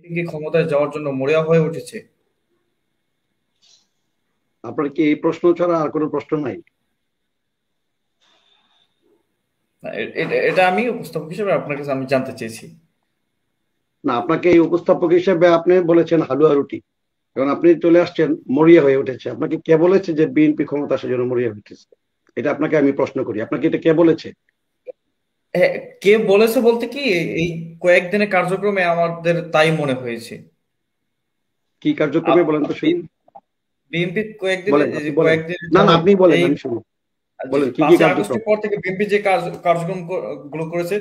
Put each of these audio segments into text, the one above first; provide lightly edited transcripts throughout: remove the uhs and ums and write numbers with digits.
কি ক্ষমতায় যাওয়ার জন্য মরিয়া হয়ে উঠেছে? আপনার কি এই প্রশ্ন ছাড়া আর কোনো প্রশ্ন নাই? না, এটা আমি উপস্থাপক হিসেবে আপনার কাছে আমি জানতে চেয়েছি। না, আপনাকে এই উপস্থাপক হিসেবে আপনি বলেছেন হালুয়া রুটি, এবং আপনি চলে আসছেন মরিয়া হয়ে উঠেছে। আপনাকে কে বলেছে যে বিএনপি ক্ষমতা আসার জন্য মরিয়া উঠেছে? এটা আপনাকে আমি প্রশ্ন করি, আপনাকে এটা কে বলেছে? হ্যাঁ, কে বলেছে বলতে কি, এই কয়েকদিনের কার্যক্রমে আমাদের তাই মনে হয়েছে। কি কার্যক্রমে বলেন তো শুনি। বিএনপি কয়েকদিনে বলেন, আপনি বলেন। কয়েকদিন না না, যাবত আপনি বলেন, এই আমি শুনি। জি, বলেন কি কি 5ই কার্যক্রম। আগস্টের পর থেকে বিএনপি যে কার্যক্রম গুলো করেছে,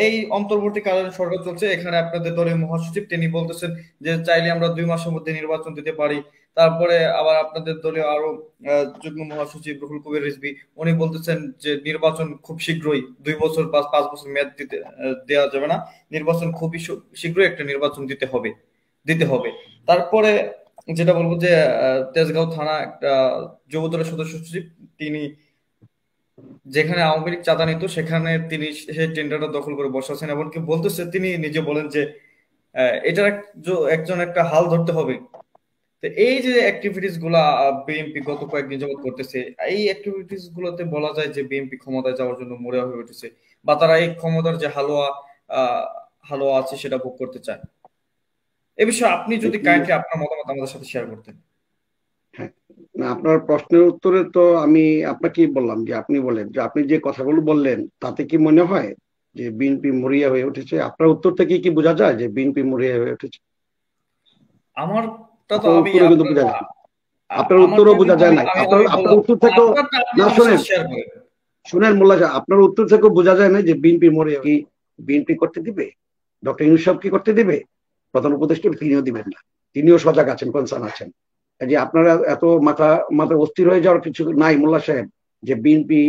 এই অন্তর্বর্তীকালীন সরকার চলছে, এখানে আপনাদের দলীয় মহাসচিব তিনি বলতেছেন যে চাইলে আমরা 2 মাসের মধ্যে নির্বাচন দিতে পারি। তারপরে আবার আপনাদের দলীয় আরো যুগ্ম মহাসচিব রুহুল কবির রিজভী উনি বলতেছেন যে নির্বাচন খুব শীঘ্রই, 2 বছর বা 5 বছর মেয়াদ দিতে দেওয়া যাবে না, নির্বাচন খুবই শীঘ্রই একটা নির্বাচন দিতে হবে। তারপরে যেটা বলবো যে তেজগাঁও থানা একটা যুবদলের সদস্য সচিব, তিনি যেখানে আওয়ামী লীগ চাঁদা নিত সেখানে তিনি সেই টেন্ডারটা দখল করে বসে আছেন, এমনকি বলতেছে, তিনি নিজে বলেন যে এটার একজন একটা হাল ধরতে হবে। তো এই যে অ্যাক্টিভিটিস গুলা বিএনপি গত কয়েকদিন যাবত করতেছে, এই অ্যাক্টিভিটিস গুলোতে বলা যায় যে বিএনপি ক্ষমতায় যাওয়ার জন্য মরিয়া হয়ে উঠেছে, বা তারা এই ক্ষমতার যে আহ হালুয়া আছে সেটা ভোগ করতে চায়। এ বিষয়ে আপনি যদি দেখি, কাইন্ডলি আপনার মতামত আমাদের সাথে শেয়ার করতেন। হ্যাঁ, না, আপনার প্রশ্নের উত্তরে তো আমি আপনাকেই বললাম যে আপনি বলেন যে আপনি যে কথাগুলো বললেন তাতে কি মনে হয় যে বিএনপি মরিয়া হয়ে উঠেছে? আপনার উত্তর থেকে কি বোঝা যায় যে বিএনপি মরিয়া হয়ে উঠেছে? আমারটা তো আপনার আমি উত্তরও কিন্তু আপনার বোঝা যায় না। আপনার উত্তরও আমারটা বোঝা কিন্তু যায় আমি না, আমি আপনার ওই আপনার বললাম, উত্তর থেকেও। আপনারটা আপনি না আমার শোনেন, সাথে শেয়ার করেন। শুনেন মোল্লা সাহেব, আপনার উত্তর থেকেও বোঝা যায় না যে বিএনপি মরিয়া। কি বিএনপি করতে দিবে? ডক্টর ইউনূস সাহেব কি করতে দিবে? প্রধান উপদেষ্টা তিনিও দিবেন না। তিনিও সজাগ আছেন, কনসার্ন আছেন। যে আপনারা এত মাথা মাথা অস্থির হয়ে যাওয়ার কিছু নাই মোল্লা সাহেব, যে বিএনপি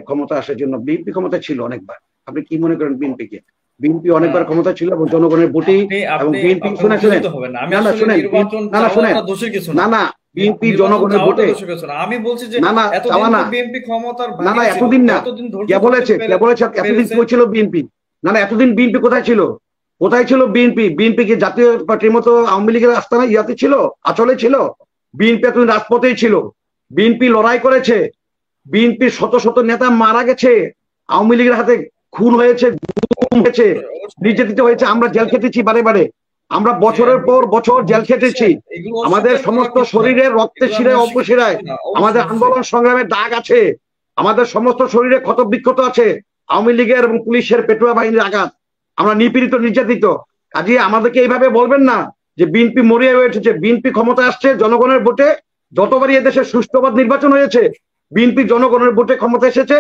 ক্ষমতা আসার জন্য। বিএনপি ক্ষমতা ছিল অনেকবার। আপনি কি মনে করেন বিএনপি কে? বিএনপি না, অনেকবার ক্ষমতা ছিল এবং জনগণের ভোটেই। আপনি এবং আপনি বিএনপি, আপনি শুনেন শুনেন, উত্তেজিত হবেন না, আমি না না আসলে শুনেন, নির্বাচন না না শুনেন, চাওয়াটা দোষের কিছু না না। না, বিএনপি নির্বাচন জনগণের চাওয়াটা ভোটে। দোষের কিছু না, আমি বলছি যে না না, এতদিন চাওয়া তো না। বিএনপি ক্ষমতার না না, ভাগিয়ে ছিল, এতদিন না। এতদিন ধৈর্য কে ধরতে বলেছে, কে বলেছে এতদিন পেরেছে। কই ছিল বিএনপি? না না, এতদিন বিএনপি কোথায় ছিল? কোথায় ছিল বিএনপি? বিএনপি কি জাতীয় পার্টির মতো আওয়ামী লীগের আস্তানা ইয়াতে ছিল, আচলে ছিল? বিএনপি এতদিন রাজপথেই ছিল। বিএনপি লড়াই করেছে। বিএনপির শত শত নেতা মারা গেছে, আওয়ামী লীগের হাতে খুন হয়েছে, গুম হয়েছে, অবশ্যই, অবশ্যই। নির্যাতিত হয়েছে। আমরা জেল খেটেছি বারে বারে। আমরা জি, বছরের পর অ্যাডভোকেট বছর জেল খেটেছি। বুঝছেন, এগুলো আমাদের অস্বীকার করার সমস্ত কিছু নাই, শরীরে রক্তে এগুলো আমি শিরায় অস্বীকার অপশিরায় করছি না, আমাদের অবশ্যই অবশ্যই। আন্দোলন সংগ্রামের দাগ আছে। আমাদের সমস্ত শরীরে ক্ষত বিক্ষত আছে আওয়ামী লীগের এবং পুলিশের পেটুয়া বাহিনীর আঘাত। আমরা নিপীড়িত, নির্যাতিত। কাজে আমাদেরকে এইভাবে বলবেন না যে বিএনপি মরিয়া হয়ে উঠেছে। বিএনপি ক্ষমতা আসছে জনগণের ভোটে। যতবারই এদেশে সুষ্ঠুবাদ নির্বাচন হয়েছে, বিএনপি জনগণের ভোটে ক্ষমতা এসেছে।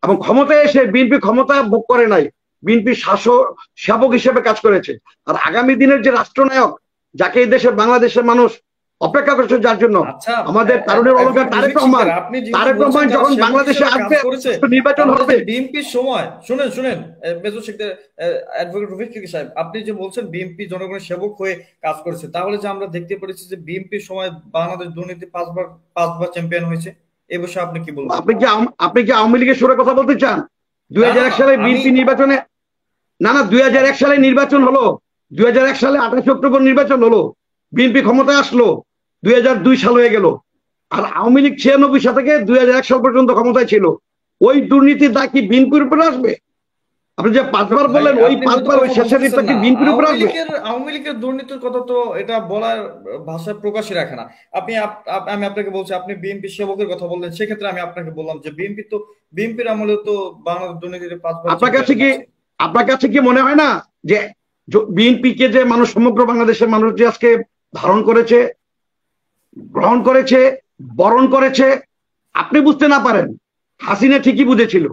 এবং ক্ষমতায় এসে বিএনপি ক্ষমতা ভোগ করে নাই, বিএনপি শাসক সেবক হিসেবে কাজ করেছে। আর আগামী দিনের যে রাষ্ট্রনায়ক, যাকে এই দেশের বাংলাদেশের মানুষ অপেক্ষা করছে, যার জন্য আচ্ছা, আমাদের তারুণের অলঙ্কার অ্যাডভোকেট তারেক রফিক রহমান। শিকদার, আপনি যেহেতু তারেক বলছেন রহমান তারা যখন সেবক বাংলাদেশে হিসেবে কাজ আসবে, করেছে, নির্বাচন তাহলে যে হবে। বিএনপির সময়, শুনেন শুনেন, মেজর শিকদার, অ্যাডভোকেট রফিক শিকদার সাহেব, আপনি যে বলছেন বিএনপি জনগণের সেবক হয়ে কাজ করেছে, তাহলে যে আমরা দেখতে পেরেছি যে বিএনপির সময় বাংলাদেশ দুর্নীতি 5বার চ্যাম্পিয়ন হয়েছে, এ বিষয়ে আপনি কি বলবেন? আপনি কি আওয়ামী লীগের সুরে কথা বলতে চান? দুই না না, হাজার এক সালে আমি বিএনপি নির্বাচনে, না না, 2001 সালে নির্বাচন হলো। 2001 সালে 28 অক্টোবর নির্বাচন হলো। বিএনপি ক্ষমতায় আসলো। 2002 সাল হয়ে গেল। আর আওয়ামী লীগ 96 সাল থেকে 2001 সাল পর্যন্ত ক্ষমতায় ছিল। ওই দুর্নীতির দায় কি বিএনপির উপরে আসবে? আপনি যে 5 বার ভাই, বললেন, ওই আপনি হয়তো 5 বার ওই কখনো শেষের বুঝতেছেন দিকটা কি না, বিএনপির উপরে আওয়ামী আসবে? লীগের আওয়ামী লীগের দুর্নীতির কথা তো এটা বলার ভাষায় প্রকাশই রাখে না। আমি আপনাকে বলছি, আপনি বিএনপি সেবকের কথা বললেন, সেক্ষেত্রে আমি আপনাকে বললাম যে বিএনপির আমলে তো বাংলাদেশ দুর্নীতিতে 5বার আপনার কাছে চ্যাম্পিয়ন কি হয়েছে। আপনার কাছে কি মনে হয় না যে বিএনপি কে যে মানুষ, সমগ্র বাংলাদেশের মানুষ যে আজকে ধারণ করেছে, গ্রহণ করেছে, বরণ করেছে, আপনি বুঝতে না পারেন? হাসিনা ঠিকই বুঝেছিল।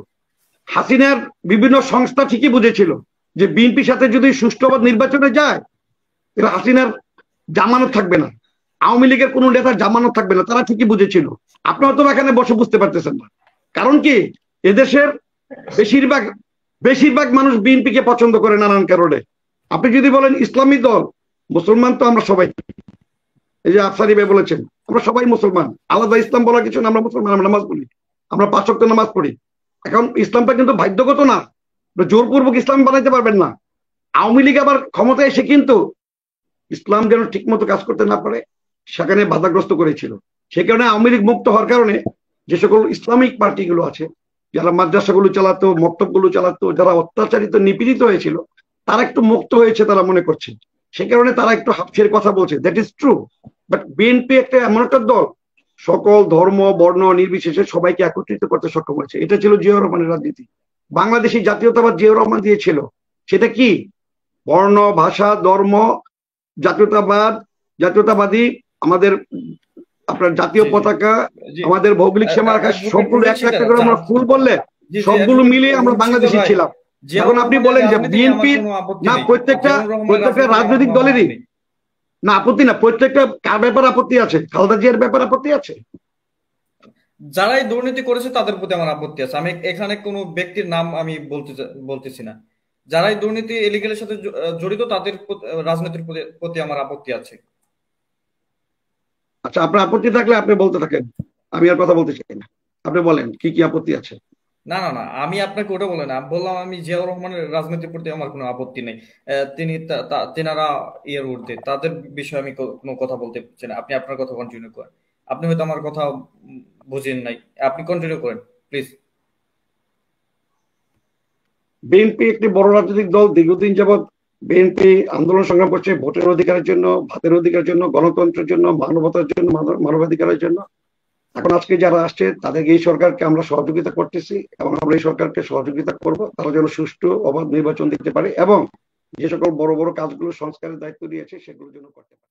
হাসিনার বিভিন্ন সংস্থা ঠিকই বুঝেছিল যে বিএনপির সাথে যদি সুষ্ঠুভাবে নির্বাচনে যায়, হাসিনার জামানত থাকবে না, আওয়ামী লীগের কোন নেতার জামানত থাকবে না। তারা ঠিকই বুঝেছিল। আপনারা তো এখানে বসে বুঝতে পারতেছেন না। কারণ কি, এদেশের বেশিরভাগ বেশিরভাগ মানুষ বিএনপি কে পছন্দ করে নানান কারণে। আপনি যদি বলেন ইসলামী দল, মুসলমান তো আমরা সবাই। এই যে আফসারি ভাই বলেছেন, আমরা সবাই মুসলমান, আলাদা ইসলাম বলার কিছু না। আমরা মুসলমান, আমরা নামাজ পড়ি, আমরা 5 ওয়াক্ত নামাজ পড়ি। এখন ইসলামটা কিন্তু বাধ্যগত না, জোরপূর্বক ইসলাম বানাইতে পারবেন না। আওয়ামী লীগ আবার ক্ষমতায় এসে কিন্তু ইসলাম যেন ঠিক মতো কাজ করতে না পারে সেখানে বাধাগ্রস্ত করেছিল। সে কারণে আওয়ামী লীগ মুক্ত হওয়ার কারণে যে সকল ইসলামিক পার্টিগুলো আছে, যারা মাদ্রাসাগুলো চালাতো, মক্তবগুলো চালাতো, যারা অত্যাচারিত নিপীড়িত হয়েছিল, তারা একটু মুক্ত হয়েছে তারা মনে করছে। সে কারণে তারা একটু হাফ ছেড়ে কথা বলছে, that is true. But BNP একটা এমন একটা দল সকল ধর্ম বর্ণ নির্বিশেষে সবাইকে একত্রিত করতে সক্ষম হয়েছে। এটা ছিল জিয়াউর রহমানের রাজনীতি। বাংলাদেশি জাতীয়তাবাদ জিয়াউর রহমান দিয়েছিল, সেটা কি? বর্ণ ভাষা ধর্ম জাতীয়তাবাদ, জাতীয়তাবাদী আমাদের আপনার জাতীয় জি জি পতাকা, জি আমাদের ভৌগোলিক সীমারেখা, অ্যাডভোকেট সবগুলো রুবেল একটা একটা শিকদার, করে আমরা ফুল বললে জি জি সবগুলো অ্যাডভোকেট মিলিয়ে আমরা রুবেল শিকদার বাংলাদেশি ভাই, ছিলাম। জিয়াউর এখন আপনি রহমানের বলেন যে রাজনীতি নিয়ে আমার বিএনপির কোনো আপত্তি না নেই। প্রত্যেকটা জিয়াউর রহমানের প্রত্যেকটা রাজনীতি নিয়ে আমার রাজনৈতিক কোনো আপত্তি দলেরই নেই। না আপত্তি না, প্রত্যেকটা কার ব্যাপার আপত্তি আছে? খালেদা জিয়ার ব্যাপার আপত্তি আছে। যারাই দুর্নীতি করেছে তাদের প্রতি আমার আপত্তি আছে। আমি এখানে কোনো ব্যক্তির নাম আমি বলতেছি না। যারাই দুর্নীতি এলিগেলের সাথে জড়িত তাদের রাজনীতির প্রতি আমার আপত্তি আছে। আচ্ছা, আপনার আপত্তি থাকলে আপনি বলতে থাকেন, আমি আর কথা বলতে চাই না। আপনি বলেন কি কি আপত্তি আছে। না না না, আমি আপনাকে ওটা বলে না, বললাম আমি জিয়াউর রহমানের রাজনীতির প্রতি আমার কোনো আপত্তি নেই। তিনি তেনারা ইয়ের ঊর্ধ্বে, তাদের বিষয়ে আমি কোনো কথা বলতে চাই না। আপনি আপনার কথা কন্টিনিউ করেন। আপনি হয়তো আমার কথা বুঝেন নাই, আপনি কন্টিনিউ করেন প্লিজ। বিএনপি একটি বড় রাজনৈতিক দল, দীর্ঘদিন যাবৎ বিএনপি আন্দোলন সংগ্রাম করছে ভোটের অধিকারের জন্য, ভাতের অধিকারের জন্য, গণতন্ত্রের জন্য, মানবতার জন্য, মানবাধিকারের জন্য। এখন আজকে যারা আসছে তাদেরকে এই সরকারকে আমরা সহযোগিতা করতেছি এবং আমরা এই সরকারকে সহযোগিতা করব, তারা যেন সুষ্ঠু অবাধ নির্বাচন দিতে পারে এবং যে সকল বড় বড় কাজগুলো সংস্কারের দায়িত্ব নিয়েছে সেগুলো যেন করতে পারে।